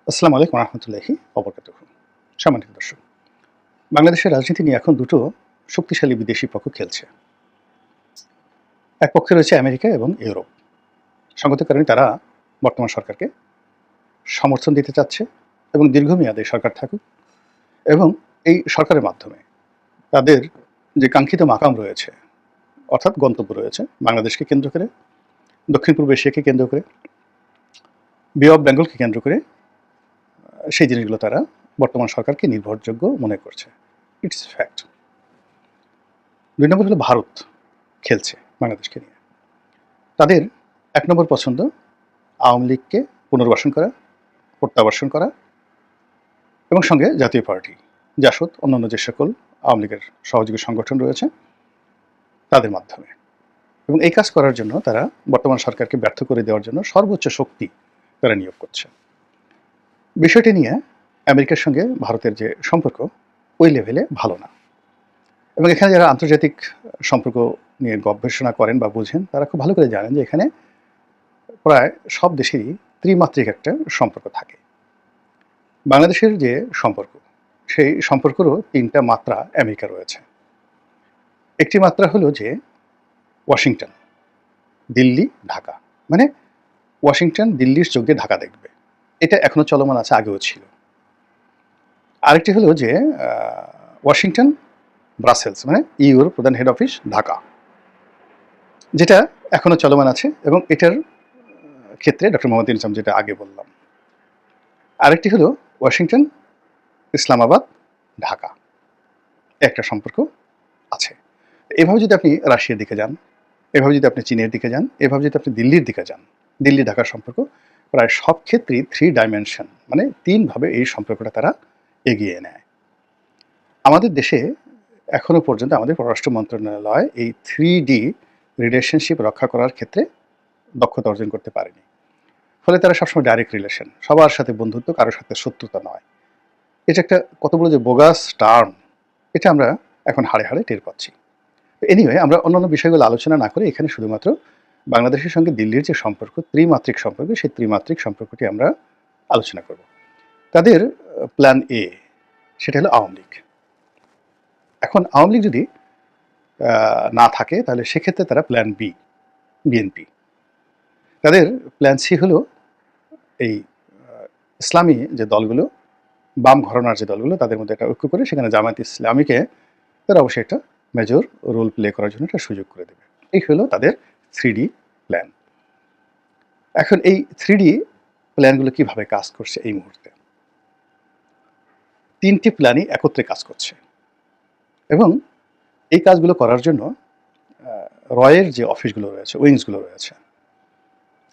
আসসালামু আলাইকুম রহমতুল্লাহি ওবরাকাতুহু। সম্মানিত দর্শক, বাংলাদেশের রাজনীতি নিয়ে এখন দুটো শক্তিশালী বিদেশি পক্ষ খেলছে। এক পক্ষে রয়েছে আমেরিকা এবং ইউরোপ। সঙ্গত কারণে তারা বর্তমান সরকারকে সমর্থন দিতে চাচ্ছে এবং দীর্ঘমেয়াদে সরকার থাকুক, এবং এই সরকারের মাধ্যমে তাদের যে কাঙ্ক্ষিত মাকাম রয়েছে, অর্থাৎ গন্তব্য রয়েছে বাংলাদেশকে কেন্দ্র করে, দক্ষিণ পূর্ব এশিয়াকে কেন্দ্র করে, বে অফ বেঙ্গলকে কেন্দ্র করে, সেই জিনিসগুলো তারা বর্তমান সরকারকে নির্ভরযোগ্য মনে করছে। It's fact. ২ নম্বর হলো ভারত খেলছে বাংলাদেশকে নিয়ে। তাদের ১ নম্বর পছন্দ আওয়ামী লীগকে পুনর্বাসন করা, প্রত্যাবাসন করা, এবং সঙ্গে জাতীয় পার্টি, জাসদ, অন্যান্য যে সকল আওয়ামী লীগের সহযোগী সংগঠন রয়েছে তাদের মাধ্যমে। এবং এই কাজ করার জন্য তারা বর্তমান সরকারকে ব্যর্থ করে দেওয়ার জন্য সর্বোচ্চ শক্তি তারা নিয়োগ করছে। বিষয়টি নিয়ে আমেরিকার সঙ্গে ভারতের যে সম্পর্ক ওই লেভেলে ভালো না, এবং এখানে যারা আন্তর্জাতিক সম্পর্ক নিয়ে গবেষণা করেন বা বুঝেন তারা খুব ভালো করে জানেন যে এখানে প্রায় সব দেশেরই ত্রিমাত্রিক একটা সম্পর্ক থাকে। বাংলাদেশের যে সম্পর্ক, সেই সম্পর্কেরও ৩টা মাত্রা আমেরিকা রয়েছে। একটি মাত্রা হলো যে ওয়াশিংটন, দিল্লি, ঢাকা, মানে ওয়াশিংটন দিল্লির চোখে ঢাকা দেখবে, এটা এখনো চলমান আছে, আগেও ছিল। আরেকটি হলো যে ওয়াশিংটন ব্রাসেলস, মানে ইউর প্রধান হেড অফিস ঢাকা, যেটা এখনো চলমান আছে, এবং এটার ক্ষেত্রে ডক্টর মোহাম্মদ ইউনূস যেটা আগে বললাম। আরেকটি হলো ওয়াশিংটন ইসলামাবাদ ঢাকা, একটা সম্পর্ক আছে। এভাবে যদি আপনি রাশিয়ার দিকে যান, এভাবে যদি আপনি চীনের দিকে যান, এভাবে যদি আপনি দিল্লির দিকে যান, দিল্লি ঢাকার সম্পর্ক প্রায় সব ক্ষেত্রেই 3 ডাইমেনশন, মানে 3 ভাবে এই সম্পর্কটা তারা এগিয়ে নেয়। আমাদের দেশে এখনো পর্যন্ত আমাদের পররাষ্ট্র মন্ত্রণালয় এই 3D রিলেশনশিপ রক্ষা করার ক্ষেত্রে দক্ষতা অর্জন করতে পারেনি। ফলে তারা সবসময় ডাইরেক্ট রিলেশন, সবার সাথে বন্ধুত্ব, কারোর সাথে শত্রুতা নয়। এটা একটা কত বড় যে বোগাস টার্ম, এটা আমরা এখন হাড়ে হাড়ে টের পাচ্ছি। এনিওয়ে, আমরা অন্যান্য বিষয়গুলো আলোচনা না করে এখানে শুধুমাত্র বাংলাদেশের সঙ্গে দিল্লির যে সম্পর্ক, ত্রিমাত্রিক সম্পর্ক, সেই ত্রিমাত্রিক সম্পর্কটি আমরা আলোচনা করব। তাদের প্ল্যান এ, সেটা হলো আওয়ামী লীগ। এখন আওয়ামী লীগ যদি না থাকে তাহলে সেক্ষেত্রে তারা প্ল্যান বি, বিএনপি। তাদের প্ল্যান সি হলো এই ইসলামী যে দলগুলো, বাম ঘরানার যে দলগুলো, তাদের মধ্যে একটা ঐক্য করে সেখানে জামায়াত ইসলামীকে তারা অবশ্যই একটা মেজর রোল প্লে করার জন্য একটা সুযোগ করে দেবে। এই হলো তাদের 3D প্ল্যান। এখন এই 3D প্ল্যানগুলো কিভাবে কাজ করছে এই মুহূর্তে? 3টি প্ল্যানই একত্রে কাজ করছে, এবং এই কাজগুলো করার জন্য রয়ের যে অফিসগুলো রয়েছে, উইংসগুলো রয়েছে,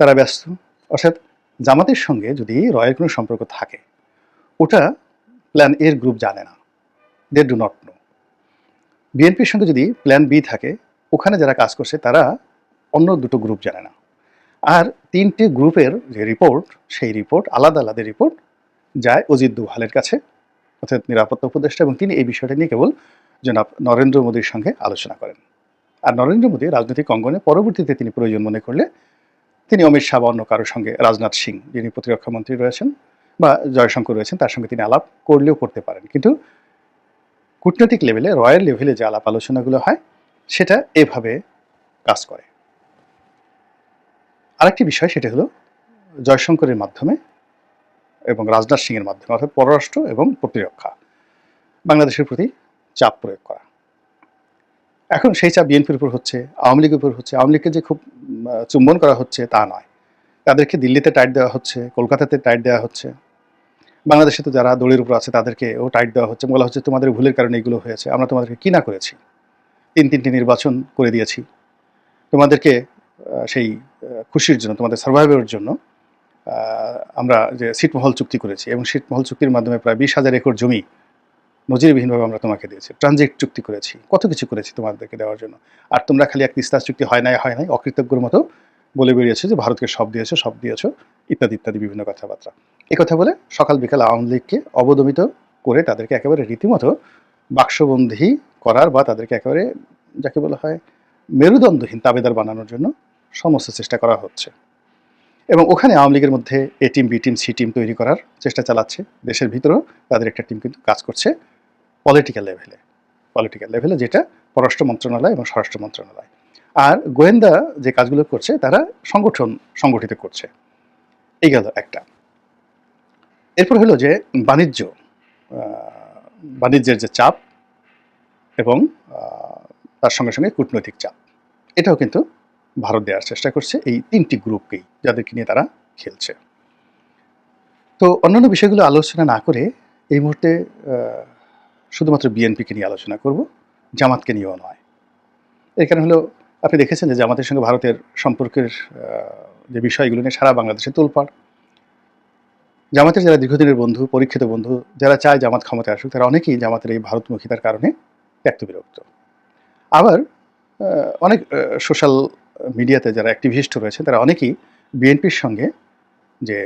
তারা ব্যস্ত। অর্থাৎ জামাতের সঙ্গে যদি রয়ের কোনো সম্পর্ক থাকে, ওটা প্ল্যান এর গ্রুপ জানে না, দে ডু নট নো। বিএনপির সঙ্গে যদি প্ল্যান বি থাকে, ওখানে যারা কাজ করছে তারা অন্য দুটো গ্রুপ জানে না। আর 3টে গ্রুপের যে রিপোর্ট, সেই রিপোর্ট আলাদা আলাদা রিপোর্ট যায় অজিত দোভালের কাছে, অর্থাৎ নিরাপত্তা উপদেষ্টা, এবং তিনি এই বিষয়টা নিয়ে কেবল জনাব নরেন্দ্র মোদীর সঙ্গে আলোচনা করেন। আর নরেন্দ্র মোদী রাজনৈতিক অঙ্গনে পরবর্তীতে তিনি প্রয়োজন মনে করলে তিনি অমিত শাহ বা অন্য কারোর সঙ্গে, রাজনাথ সিং যিনি প্রতিরক্ষা মন্ত্রী রয়েছেন বা জয়শঙ্কর রয়েছেন, তার সঙ্গে তিনি আলাপ করলেও করতে পারেন। কিন্তু কূটনৈতিক লেভেলে, রয়্যাল লেভেলে যে আলাপ আলোচনাগুলো হয় সেটা এভাবে কাজ করে। আরেকটি বিষয়, সেটা হলো জয়শঙ্করের মাধ্যমে এবং রাজনাথ সিংয়ের মাধ্যমে, অর্থাৎ পররাষ্ট্র এবং প্রতিরক্ষা, বাংলাদেশের প্রতি চাপ প্রয়োগ করা। এখন সেই চাপ বিএনপির উপর হচ্ছে, আওয়ামী লীগের উপর হচ্ছে। আওয়ামী লীগকে যে খুব চুম্বন করা হচ্ছে তা নয়, তাদেরকে দিল্লিতে টাইট দেওয়া হচ্ছে, কলকাতাতে টাইট দেওয়া হচ্ছে, বাংলাদেশে তো যারা দড়ির উপর আছে তাদেরকেও টাইট দেওয়া হচ্ছে। বলা হচ্ছে তোমাদের ভুলের কারণে এগুলো হয়েছে, আমরা তোমাদেরকে কি না করেছি, 3টি নির্বাচন করে দিয়েছি তোমাদেরকে, সেই খুশির জন্য, তোমাদের সার্ভাইভের জন্য আমরা যে ছিটমহল চুক্তি করেছি, এবং ছিটমহল চুক্তির মাধ্যমে প্রায় 20,000 একর জমি নজিরবিহীনভাবে আমরা তোমাকে দিয়েছি, ট্রানজিট চুক্তি করেছি, কত কিছু করেছি তোমাদেরকে দেওয়ার জন্য। আর তোমরা খালি এক তিস্তা চুক্তি হয় নাই অকৃতজ্ঞর মতো বলে বেরিয়েছে যে ভারতকে সব দিয়েছো ইত্যাদি ইত্যাদি বিভিন্ন কথাবার্তা। এই কথা বলে সকাল বিকাল আওয়ামী লীগকে অবদমিত করে তাদেরকে একেবারে রীতিমতো বাক্সবন্দী করার, বা তাদেরকে একেবারে যাকে বলা হয় মেরুদণ্ডহীন তাবেদার বানানোর জন্য সমস্ত চেষ্টা করা হচ্ছে। এবং ওখানে আওয়ামী লীগের মধ্যে A team, B team, C team তৈরি করার চেষ্টা চালাচ্ছে। দেশের ভিতরেও তাদের একটা টিম কিন্তু কাজ করছে পলিটিক্যাল লেভেলে, যেটা পররাষ্ট্র মন্ত্রণালয় এবং স্বরাষ্ট্র মন্ত্রণালয়। আর গোয়েন্দা যে কাজগুলো করছে তারা সংগঠিত করছে। এই গেল একটা। এরপর হলো যে বাণিজ্যের যে চাপ এবং তার সঙ্গে সঙ্গে কূটনৈতিক চাপ, এটাও কিন্তু ভারত দেওয়ার চেষ্টা করছে এই ৩টি গ্রুপকেই, যাদেরকে নিয়ে তারা খেলছে। তো অন্যান্য বিষয়গুলো আলোচনা না করে এই মুহূর্তে শুধুমাত্র বিএনপিকে নিয়ে আলোচনা করব, জামাতকে নিয়েও নয়। এর কারণ হলো, আপনি দেখেছেন যে জামাতের সঙ্গে ভারতের সম্পর্কের যে বিষয়গুলো নিয়ে সারা বাংলাদেশে তোলপাড়। জামাতের যারা দীর্ঘদিনের বন্ধু, পরীক্ষিত বন্ধু, যারা চায় জামাত ক্ষমতায় আসুক, তারা অনেকেই জামাতের এই ভারতমুখিতার কারণে ত্যক্ত বিরক্ত। আবার অনেক সোশ্যাল মিডিয়াতে যারা অ্যাক্টিভিস্ট রয়েছে, তারা অনেকেই বিএনপির সঙ্গে যে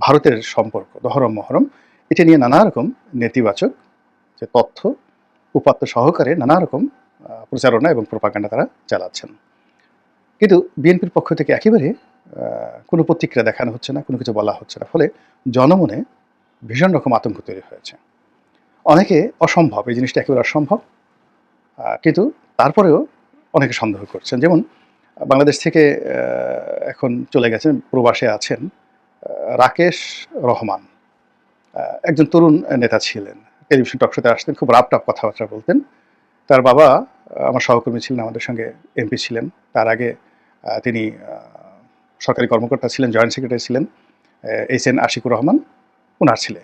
ভারতের সম্পর্ক দহরম মহরম, এটা নিয়ে নানা রকম নেতিবাচক যে তথ্য উপাত্ত সহকারে নানা রকম প্রচারণা এবং প্রোপাগান্ডা তারা চালাচ্ছেন। কিন্তু বিএনপির পক্ষ থেকে একেবারে কোনো প্রতিক্রিয়া দেখানো হচ্ছে না, কোনো কিছু বলা হচ্ছে না। ফলে জনমনে ভীষণ রকম আতঙ্ক তৈরি হয়েছে। অনেকে অসম্ভব, এই জিনিসটা একেবারে অসম্ভব, কিন্তু তারপরেও অনেকে সন্দেহ করছেন। যেমন বাংলাদেশ থেকে এখন চলে গেছেন, প্রবাসে আছেন রাকেশ রহমান, একজন তরুণ নেতা ছিলেন, টেলিভিশন টকশোতে আসতেন, খুব রাপ-টাপ কথাবার্তা বলতেন। তার বাবা আমার সহকর্মী ছিলেন, আমাদের সঙ্গে এমপি ছিলেন। তার আগে তিনি সরকারি কর্মকর্তা ছিলেন, জয়েন্ট সেক্রেটারি ছিলেন, এইচ.এন. আশিকুর রহমান ওনার ছেলে।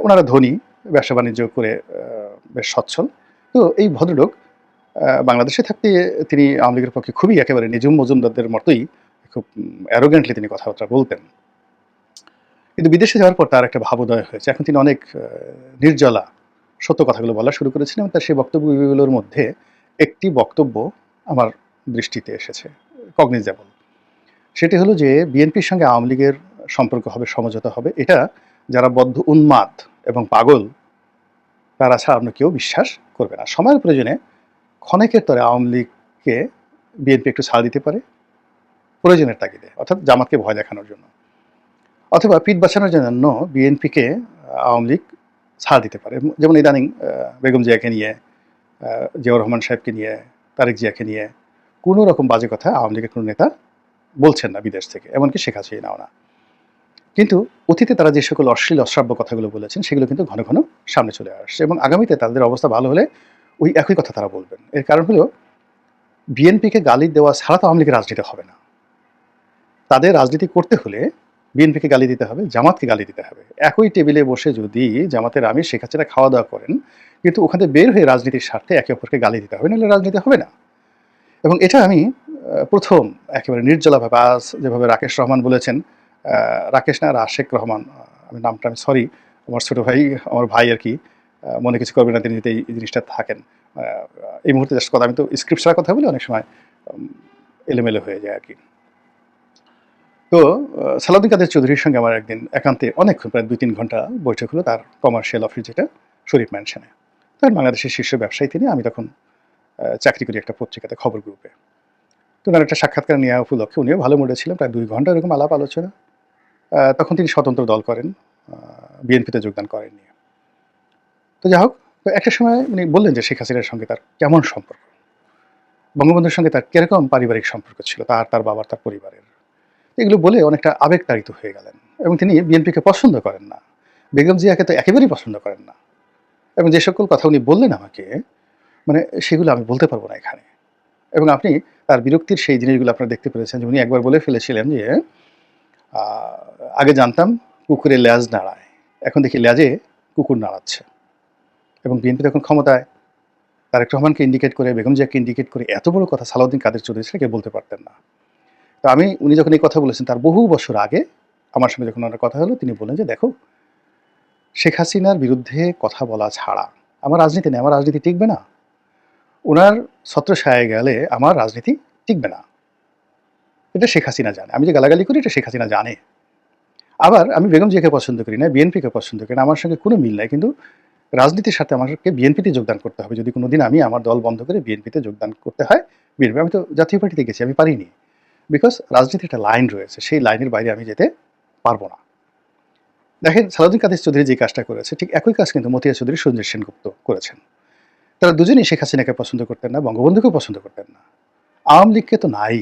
ওনারা ধনী, ব্যবসা বাণিজ্য করে বেশ সচ্ছল। তো এই ভদ্রলোক বাংলাদেশে থাকতে তিনি আওয়ামী লীগের পক্ষে খুবই একেবারে নিজুম মজুমদারদের মতোই খুব অ্যারোগ্যান্টলি তিনি কথাবার্তা বলতেন। কিন্তু বিদেশে যাওয়ার পর তার একটা ভাবোদয় হয়েছে। এখন তিনি অনেক নির্জলা সত্য কথাগুলো বলা শুরু করেছেন, এবং তার সেই বক্তব্যগুলোর মধ্যে একটি বক্তব্য আমার দৃষ্টিতে এসেছে, কগনিজেবল। সেটি হলো যে বিএনপির সঙ্গে আওয়ামী লীগের সম্পর্ক হবে, সমঝোতা হবে, এটা যারা বদ্ধ উন্মাদ এবং পাগল তারা ছাড়া অন্য কেউ বিশ্বাস করবে না। সময়ের প্রয়োজনে ক্ষণেকের তরে আওয়ামী লীগকে বিএনপি একটু ছাড় দিতে পারে, প্রয়োজনের তাগিদে, অর্থাৎ জামাতকে ভয় দেখানোর জন্য, অথবা পিঠ বাঁচানোর জন্য বিএনপিকে আওয়ামী লীগ ছাড় দিতে পারে। যেমন ইদানিং বেগম জিয়াকে নিয়ে, জিয়াউর রহমান সাহেবকে নিয়ে, তারেক জিয়াকে নিয়ে কোনো রকম বাজে কথা আওয়ামী লীগের কোনো নেতা বলছেন না বিদেশ থেকে, এমনকি শেখ হাসিনাও না। কিন্তু অতীতে তারা যে সকল অশ্লীল অশ্রাব্য কথাগুলো বলেছেন, সেগুলো কিন্তু ঘন ঘন সামনে চলে আসছে, এবং আগামীতে তাদের অবস্থা ভালো হলে ওই একই কথা তারা বলবেন। এর কারণ হলো, বিএনপিকে গালি দেওয়া ছাড়া তো আওয়ামী লীগের রাজনীতি হবে না। তাদের রাজনীতি করতে হলে বিএনপিকে গালি দিতে হবে, জামাতকে গালি দিতে হবে। একই টেবিলে বসে যদি জামাতের আমির শেখ হাসিনা খাওয়া দাওয়া করেন, কিন্তু ওখানে বের হয়ে রাজনীতির স্বার্থে একে অপরকে গালি দিতে হবে, নাহলে রাজনীতি হবে না। এবং এটা আমি প্রথম একেবারে নির্জলাভাবে, আজ যেভাবে রাকেশ রহমান বলেছেন, রাকেশ না, রাশেক রহমান, আমি নামটা, আমি সরি, আমার ছোটো ভাই, আমার ভাই আর কি, মনে কিছু করবে না, তিনি যদি এই জিনিসটা থাকেন। এই মুহূর্তে জাস্ট কথা, আমি তো স্ক্রিপ্ট ছাড়া কথা বলে অনেক সময় এলোমেলো হয়ে যায় আর কি। তো সালাউদ্দিন কাদের চৌধুরীর সঙ্গে আমার একদিন একান্তে অনেকক্ষণ, প্রায় 2-3 ঘন্টা বৈঠক হলো, তার কমার্শিয়াল অফিস, যেটা শরীফ ম্যানশনে। তার বাংলাদেশের শীর্ষ ব্যবসায়ী তিনি। আমি তখন চাকরি করি একটা পত্রিকাতে, খবর গ্রুপে। তো তার একটা সাক্ষাৎকার নেওয়া উপলক্ষে উনিও ভালো মুডে ছিলেন, প্রায় 2 ঘন্টা এরকম আলাপ আলোচনা। তখন তিনি স্বতন্ত্র দল করেন, বিএনপিতে যোগদান করেননি। তো যাই হোক, তো একটা সময় উনি বললেন যে শেখ হাসিনার সঙ্গে তার কেমন সম্পর্ক, বঙ্গবন্ধুর সঙ্গে তার কিরকম পারিবারিক সম্পর্ক ছিল, তার বাবার, তার পরিবারের। এগুলো বলে অনেকটা আবেগতাড়িত হয়ে গেলেন, এবং তিনি বিএনপিকে পছন্দ করেন না, বেগম জিয়াকে তো একেবারেই পছন্দ করেন না। এবং যে সকল কথা উনি বললেন আমাকে, মানে সেগুলো আমি বলতে পারবো না এখানে। এবং আপনি তার বিরক্তির সেই জিনিসগুলো আপনারা দেখতে পেরেছেন, যে উনি একবার বলে ফেলেছিলেন যে আগে জানতাম কুকুরের লেজ নাড়ায়, এখন দেখি লেজে কুকুর নাড়াচ্ছে। এবং বিএনপি তখন ক্ষমতায়, তারেক রহমানকে ইন্ডিকেট করে, বেগম জিয়াকে ইন্ডিকেট করে এত বড় কথা সালাউদ্দিন কাদের চৌধুরী সেটাকে বলতে পারতেন না। তো উনি যখন এই কথা বলেছেন, তার বহু বছর আগে আমার সঙ্গে যখন ওনার কথা হলো, তিনি বললেন যে দেখো, শেখ হাসিনার বিরুদ্ধে কথা বলা ছাড়া আমার রাজনীতি নেই, আমার রাজনীতি টিকবে না। ওনার ছত্রছায়ায় গেলে আমার রাজনীতি টিকবে না। এটা শেখ হাসিনা জানে। আমি যে গালাগালি করি, এটা শেখ হাসিনা জানে। আবার আমি বেগম জিয়াকে পছন্দ করি না, বিএনপিকে পছন্দ করি না, আমার সঙ্গে কোনো মিল নাই, কিন্তু রাজনীতির সাথে আমাকে বিএনপিতে যোগদান করতে হবে। যদি কোনোদিন আমি আমার দল বন্ধ করে বিএনপিতে যোগদান করতে হয়, বিএনপি, আমি তো জাতীয় পার্টিতে গেছি, আমি পারিনি। বিকজ রাজনীতির একটা লাইন রয়েছে, সেই লাইনের বাইরে আমি যেতে পারবো না। দেখেন সালাউদ্দিন কাদের চৌধুরী যে কাজটা করেছে, ঠিক একই কাজ কিন্তু মতিয়া চৌধুরী, সঞ্জয় সেনগুপ্ত করেছেন। তারা দুজনেই শেখ হাসিনাকে পছন্দ করতেন না, বঙ্গবন্ধুকেও পছন্দ করতেন না, আওয়ামী লীগকে তো নাই।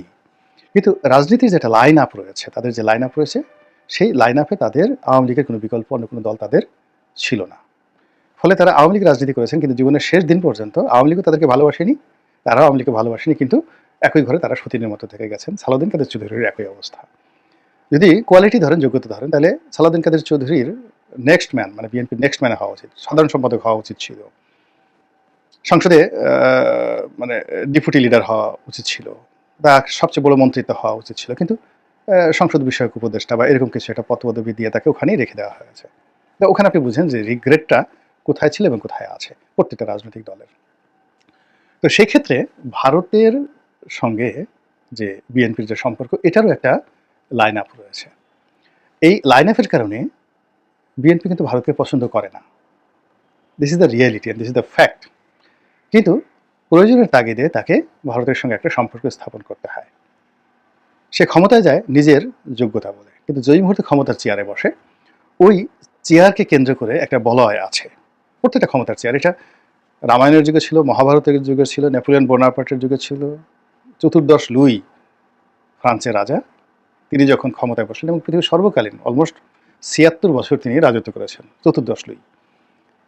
কিন্তু রাজনীতির যেটা লাইন আপ রয়েছে, তাদের যে লাইন আপ রয়েছে, সেই লাইন আপে তাদের আওয়ামী লীগের কোনো বিকল্প অন্য কোনো দল তাদের ছিল না। ফলে তারা আওয়ামী লীগ রাজনীতি করেছেন, কিন্তু জীবনের শেষ দিন পর্যন্ত আওয়ামী লীগও তাদেরকে ভালোবাসেনি, তারাও আওয়ামী লীগকে ভালোবাসেনি, কিন্তু একই ঘরে তারা সতীনের মতো থেকে গেছেন। সালাউদ্দিন কাদের চৌধুরীর একই অবস্থা। যদি কোয়ালিটি ধরেন, যোগ্যতা ধরেন, তাহলে সালাউদ্দিন কাদের চৌধুরীর নেক্সট ম্যান, মানে বিএনপির নেক্সট ম্যান হওয়া উচিত, সাধারণ সম্পাদক হওয়া উচিত ছিল, সংসদে মানে ডেপুটি লিডার হওয়া উচিত ছিল, বা সবচেয়ে বড় মন্ত্রিত্ব হওয়া উচিত ছিল। কিন্তু সংসদ বিষয়ক উপদেষ্টা বা এরকম কিছু একটা পদপদবি দিয়ে তাকে ওখানেই রেখে দেওয়া হয়েছে। তো ওখানে আপনি বুঝেন যে রিগ্রেটটা কোথায় ছিল এবং কোথায় আছে প্রত্যেকটা রাজনৈতিক দলের। তো সেই ক্ষেত্রে ভারতের সঙ্গে যে বিএনপির যে সম্পর্ক, এটারও একটা লাইন আপ রয়েছে। এই লাইন আপের কারণে বিএনপি কিন্তু ভারতকে পছন্দ করে না। This is the reality and this is the fact. কিন্তু প্রয়োজনের তাগিদে তাকে ভারতের সঙ্গে একটা সম্পর্ক স্থাপন করতে হয়। সে ক্ষমতায় যায় নিজের যোগ্যতা বলে, কিন্তু যেই মুহূর্তে ক্ষমতার চেয়ারে বসে, ওই চেয়ারকে কেন্দ্র করে একটা বলয় আছে। প্রত্যেকটা ক্ষমতার চেয়ার, এটা রামায়ণের যুগে ছিল, মহাভারতের যুগে ছিল, নেপোলিয়ন বোনাপার্টের যুগে ছিল, চতুর্দশ লুই ফ্রান্সের রাজা, তিনি যখন ক্ষমতায় বসলেন এবং পৃথিবীর সর্বকালীন অলমোস্ট ৭৬ বছর তিনি রাজত্ব করেছেন। চতুর্দশ লুই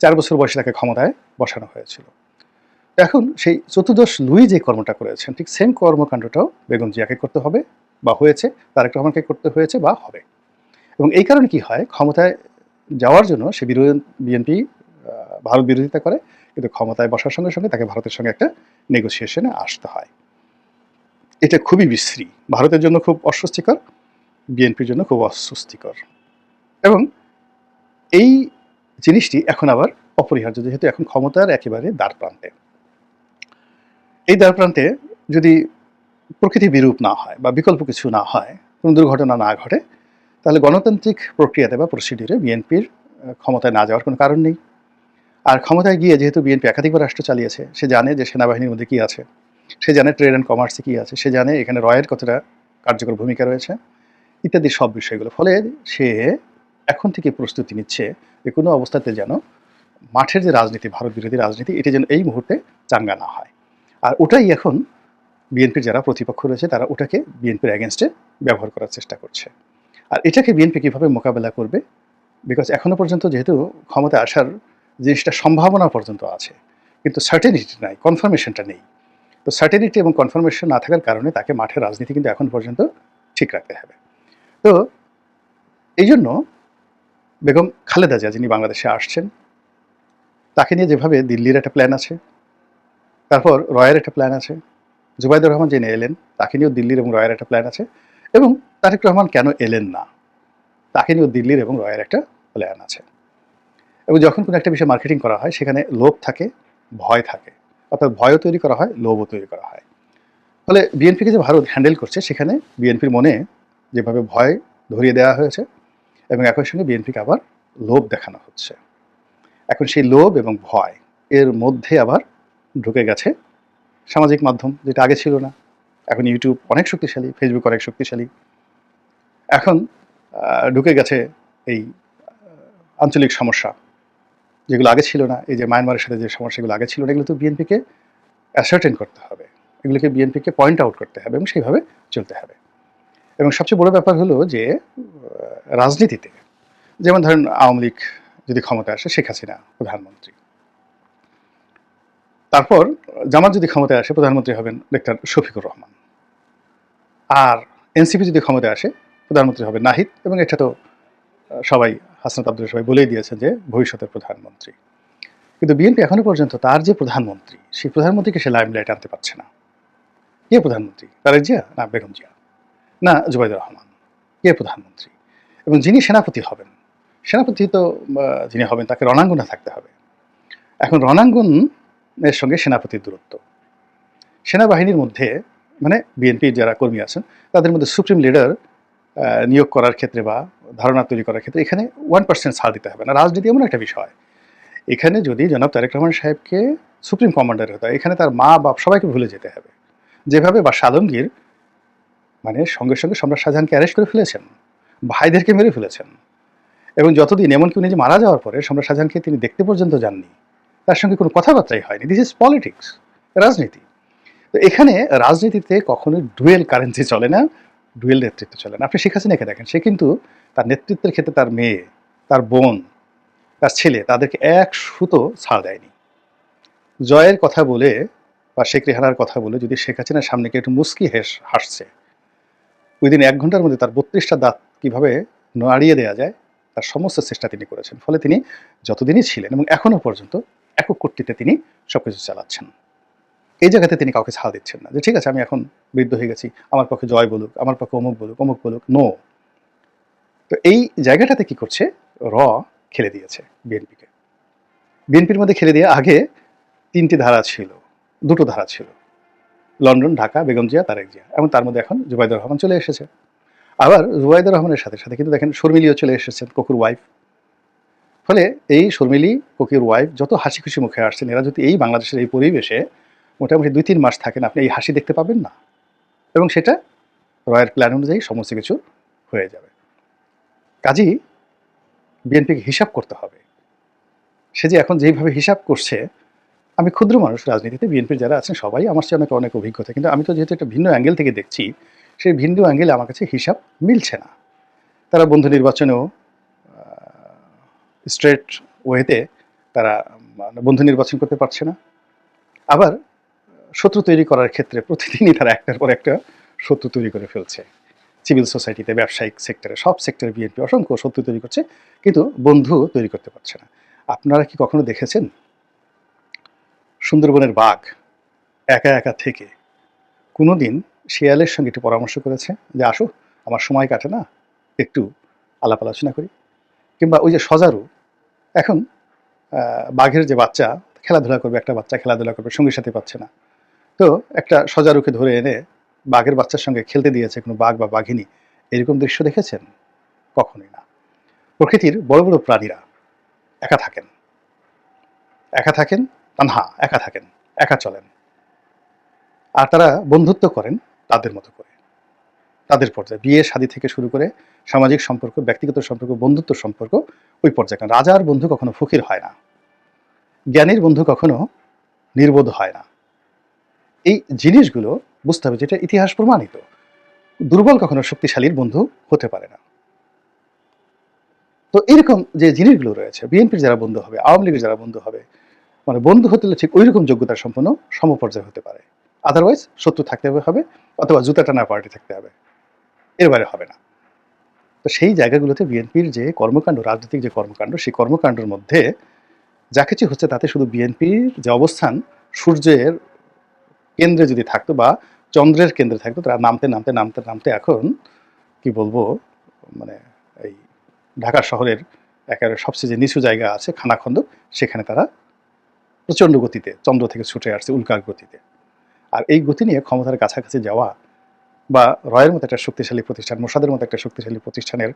৪ বছর বয়সে তাকে ক্ষমতায় বসানো হয়েছিল। এখন সেই চতুর্দশ লুই যে কর্মটা করেছেন, ঠিক সেম কর্মকাণ্ডটাও বেগম জিয়াকে করতে হবে, বা হয়েছে, তারেক রহমানকে করতে হয়েছে বা হবে। এবং এই কারণে কি হয়, ক্ষমতায় যাওয়ার জন্য সে বিএনপি ভারত বিরোধিতা করে, কিন্তু ক্ষমতায় বসার সঙ্গে সঙ্গে তাকে ভারতের সঙ্গে একটা নেগোসিয়েশনে আসতে হয়। এটা খুবই বিশ্রী, ভারতের জন্য খুব অস্বস্তিকর, বিএনপির জন্য খুব অস্বস্তিকর। এবং এই জিনিসটি এখন আবার অপরিহার্য, যেহেতু এখন ক্ষমতার একেবারে দ্বার প্রান্তে। এই দ্বার প্রান্তে যদি প্রকৃতি বিরূপ না হয় বা বিকল্প কিছু না হয়, কোনো দুর্ঘটনা না ঘটে, তাহলে গণতান্ত্রিক প্রক্রিয়াতে বা প্রসিডিউরে বিএনপির ক্ষমতায় না যাওয়ার কোনো কারণ নেই। আর ক্ষমতায় গিয়ে যেহেতু বিএনপি একাধিকবার রাষ্ট্র চালিয়েছে, সে জানে যে সেনাবাহিনীর মধ্যে কী আছে, সে জানে ট্রেড অ্যান্ড কমার্সে কী আছে, সে জানে এখানে রয়ের কতটা কার্যকর ভূমিকা রয়েছে, ইত্যাদি সব বিষয়গুলো। ফলে সে এখন থেকে প্রস্তুতি নিচ্ছে যে কোনো অবস্থাতে যেন মাঠের যে রাজনীতি, ভারত বিরোধী রাজনীতি, এটি যেন এই মুহূর্তে চাঙ্গা না হয়। আর ওটাই এখন বিএনপির যারা প্রতিপক্ষ রয়েছে, তারা ওটাকে বিএনপির অ্যাগেনস্টে ব্যবহার করার চেষ্টা করছে। আর এটাকে বিএনপি কীভাবে মোকাবেলা করবে, বিকজ এখনও পর্যন্ত যেহেতু ক্ষমতায় আসার জিনিসটা সম্ভাবনা পর্যন্ত আছে, কিন্তু সার্টেনিটি নাই, কনফার্মেশনটা নেই। তো সার্টেনিটি এবং কনফার্মেশন না থাকার কারণে তাকে মাঠের রাজনীতি কিন্তু এখন পর্যন্ত ঠিক রাখতে হবে। তো এই জন্য বেগম খালেদা জিয়া, যিনি বাংলাদেশে আসছেন, তাকে নিয়ে যেভাবে দিল্লির একটা প্ল্যান আছে, তারপর রয়ের একটা প্ল্যান আছে, জুবাইদুর রহমান যিনি এলেন, তাকে নিয়েও দিল্লির এবং রয়ের একটা প্ল্যান আছে, এবং তারেক রহমান কেন এলেন না, তাকে নিয়েও দিল্লির এবং রয়ের একটা প্ল্যান আছে। এবং যখন কোনো একটা বিষয় মার্কেটিং করা হয়, সেখানে লোভ থাকে, ভয় থাকে, অর্থাৎ ভয়ও তৈরি করা হয়, লোভও তৈরি করা হয়। ফলে বিএনপিকে যে ভারত হ্যান্ডেল করছে, সেখানে বিএনপির মনে যেভাবে ভয় ধরিয়ে দেওয়া হয়েছে, এবং একই সঙ্গে বিএনপিকে আবার লোভ দেখানো হচ্ছে। এখন সেই লোভ এবং ভয় এর মধ্যে আবার ঢুকে গেছে সামাজিক মাধ্যম, যেটা আগে ছিল না। এখন ইউটিউব অনেক শক্তিশালী, ফেসবুক অনেক শক্তিশালী। এখন ঢুকে গেছে এই আঞ্চলিক সমস্যা, যেগুলো আগে ছিল না। এই যে মায়ানমারের সাথে যে সমস্যাগুলো আগে ছিল না, এগুলো তো বিএনপিকে অ্যাসার্টেন করতে হবে, এগুলোকে বিএনপিকে পয়েন্ট আউট করতে হবে এবং সেইভাবে চলতে হবে। এবং সবচেয়ে বড় ব্যাপার হলো যে রাজনীতিতে, যেমন ধরেন আওয়ামী লীগ যদি ক্ষমতায় আসে, শেখ হাসিনা প্রধানমন্ত্রী, তারপর জামাত যদি ক্ষমতায় আসে, প্রধানমন্ত্রী হবেন ডক্টর শফিকুর রহমান, আর এনসিপি যদি ক্ষমতায় আসে, প্রধানমন্ত্রী হবে নাহিদ, এবং এটা তো সবাই, হাসনাত আব্দুল্লাহ সবাই বলেই দিয়েছেন যে ভবিষ্যতের প্রধানমন্ত্রী। কিন্তু বিএনপি এখনো পর্যন্ত তার যে প্রধানমন্ত্রী, সেই প্রধানমন্ত্রীকে সে লাইমলাইট আনতে পারছে না। কে প্রধানমন্ত্রী? তারেক জিয়া না বেগম জিয়া না জুবাইদুর রহমান? কে প্রধানমন্ত্রী? এবং যিনি সেনাপতি হবেন, সেনাপতি তো যিনি হবেন তাকে রণাঙ্গনে থাকতে হবে। এখন রণাঙ্গনের সঙ্গে সেনাপতির দূরত্ব, সেনাবাহিনীর মধ্যে মানে বিএনপির যারা কর্মী আছেন, তাদের মধ্যে সুপ্রিম লিডার নিয়োগ করার ক্ষেত্রে বা ধারণা তৈরি করার ক্ষেত্রে এখানে 1% ছাড় দিতে হবে না। রাজনীতি এমন একটা বিষয়, এখানে যদি জনাব তারেক রহমান সাহেবকে সুপ্রিম কমান্ডার হতে হয়, এখানে তার মা বাপ সবাইকে ভুলে যেতে হবে। যেভাবে বাদশা আলমগীর মানে সঙ্গে সঙ্গে সম্রাট শাহজাহানকে অ্যারেস্ট করে ফেলেছেন, ভাইদেরকে মেরে ফেলেছেন, এবং যতদিন এমনকি উনি যে মারা যাওয়ার পরে সম্রাট শাহজাহানকে তিনি দেখতে পর্যন্ত যাননি, তার সঙ্গে কোনো কথাবার্তাই হয়নি। দিস ইজ পলিটিক্স, রাজনীতি। তো এখানে রাজনীতিতে কখনোই ডুয়েল কারেন্সি চলে না, ডুয়েল নেতৃত্ব চলে না। আপনি শেখ হাসিনাকে দেখেন, সে কিন্তু তার নেতৃত্বের ক্ষেত্রে তার মেয়ে, তার বোন, তার ছেলে, তাদেরকে এক সুতো ছাড় দেয়নি। জয়ের কথা বলে বা শেখ রেহানার কথা বলে যদি শেখ হাসিনার সামনে গিয়ে একটু মুস্কি হাসছে, ওই দিন 1 ঘন্টার মধ্যে তার 32টা দাঁত কীভাবে নাড়িয়ে দেওয়া যায় তার সমস্ত চেষ্টা তিনি করেছেন। ফলে তিনি যতদিনই ছিলেন এবং এখনও পর্যন্ত একক কর্তৃত্বে তিনি সব কিছু চালাচ্ছেন। এই জায়গাতে তিনি কাউকে ছাড় দিচ্ছেন না যে ঠিক আছে আমি এখন বৃদ্ধ হয়ে গেছি, আমার পক্ষে জয় বলুক, আমার পক্ষে অমুক বলুক, অমুক বলুক, নো। তো এই জায়গাটাতে কি করছে, র খেলে দিয়েছে বিএনপিকে। বিএনপির মধ্যে খেলে দিয়ে আগে 3টি ধারা ছিল, 2টো ধারা ছিল, লন্ডন, ঢাকা, বেগম জিয়া, তারেক জিয়া, এবং তার মধ্যে এখন জুবাইদুর রহমান চলে এসেছে। আবার জুবাইদুর রহমানের সাথে সাথে কিন্তু দেখেন শর্মিলীও চলে এসেছেন, কোকুর ওয়াইফ। ফলে এই শর্মিলী, কোকির ওয়াইফ যত হাসি খুশি মুখে আসছেন, এরা যদি এই বাংলাদেশের এই পরিবেশে মোটামুটি 2-3 মাস থাকেন, আপনি এই হাসি দেখতে পাবেন না, এবং সেটা রয়ের প্ল্যান অনুযায়ী সমস্ত কিছু হয়ে যাবে। কাজেই বিএনপিকে হিসাব করতে হবে। সে যে এখন যেইভাবে হিসাব করছে, আমি ক্ষুদ্র মানুষ, রাজনীতিতে বিএনপির যারা আছেন সবাই আমার চেয়ে অনেক অভিজ্ঞতা, কিন্তু আমি তো যেহেতু একটা ভিন্ন অ্যাঙ্গেল থেকে দেখছি, সেই ভিন্ন অ্যাঙ্গেলে আমার কাছে হিসাব মিলছে না। তারা বন্ধু নির্বাচনেও স্ট্রেট ওয়েতে তারা বন্ধু নির্বাচন করতে পারছে না। আবার শত্রু তৈরি করার ক্ষেত্রে প্রতিদিনই তারা একটার পর একটা শত্রু তৈরি করে ফেলছে। সিভিল সোসাইটিতে, ব্যবসায়িক সেক্টরে, সব সেক্টরে বিএনপি অসংখ্য শত্রু তৈরি করছে, কিন্তু বন্ধু তৈরি করতে পারছে না। আপনারা কি কখনো দেখেছেন সুন্দরবনের বাঘ একা একা থেকে কোনো দিন শিয়ালের সঙ্গে একটু পরামর্শ করেছে যে আসো, আমার সময় কাটে না, একটু আলাপ আলোচনা করি? কিংবা ওই যে সজারু, এখন বাঘের যে বাচ্চা খেলাধুলা করবে, একটা বাচ্চা খেলাধুলা করবে, সঙ্গীর সাথে পাচ্ছে না, তো একটা সজারুকে ধরে এনে বাঘের বাচ্চার সঙ্গে খেলতে দিয়েছে কোনো বাঘ বা বাঘিনী। এরকম দৃশ্য দেখেছেন? কখনোই না। প্রকৃতির বড় বড় প্রাণীরা একা থাকেন, একা থাকেন, তানহা, একা থাকেন, একা চলেন, আর তারা বন্ধুত্ব করেন তাদের মতো করে, তাদের পর্যায়ে, বিয়ে শাদী থেকে শুরু করে সামাজিক সম্পর্ক, ব্যক্তিগত সম্পর্ক, বন্ধুত্ব সম্পর্ক, ওই পর্যায়ে। রাজার বন্ধু কখনো ফকির হয় না, জ্ঞানীর বন্ধু কখনো নির্বোধ হয় না। এই জিনিসগুলো বুঝতে হবে, যেটা ইতিহাস প্রমাণিত। দুর্বল কখনো শক্তিশালীর বন্ধু হতে পারে না। তো এরকম যে জিনিসগুলো রয়েছে, বিএনপির যারা বন্ধু হবে, আওয়ামী লীগের যারা বন্ধু হবে, মানে বন্ধু হতে হলে ঠিক ওই রকম যোগ্যতা সম্পন্ন সমপর্যায়ে হতে পারে। আদারওয়াইজ শত্রু থাকতে হবে, অথবা জুতা টানা পার্টি থাকতে হবে, এর বাইরে হবে না। তো সেই জায়গাগুলোতে বিএনপির যে কর্মকাণ্ড, রাজনৈতিক যে কর্মকাণ্ড, সেই কর্মকাণ্ডের মধ্যে যা কিছু হচ্ছে তাতে শুধু বিএনপির যে অবস্থান সূর্যের কেন্দ্রে যদি থাকতো বা চন্দ্রের কেন্দ্রে থাকতো, তারা নামতে নামতে নামতে নামতে এখন কি বলবো, মানে এই ঢাকা শহরের একেবারে সবচেয়ে যে নিচু জায়গা আছে খানাখন্দ, সেখানে তারা প্রচণ্ড গতিতে চন্দ্র থেকে ছুটে আসছে উল্কা গতিতে। আর এই গতি নিয়ে ক্ষমতার কাছাকাছি যাওয়া বা রয়ের মতো একটা শক্তিশালী প্রতিষ্ঠান, মোসাদের মতো একটা শক্তিশালী প্রতিষ্ঠানের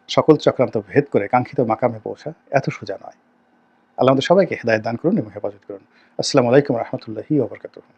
সকল চক্রান্ত ভেদ করে কাঙ্ক্ষিত মাকামে পৌঁছা এত সোজা নয়। আল্লাহ আমাদের সবাইকে হেদায়েত দান করুন এবং হেফাজত করুন। আসসালামু আলাইকুম রহমতুল্লাহি ওয়া বারাকাতুহু।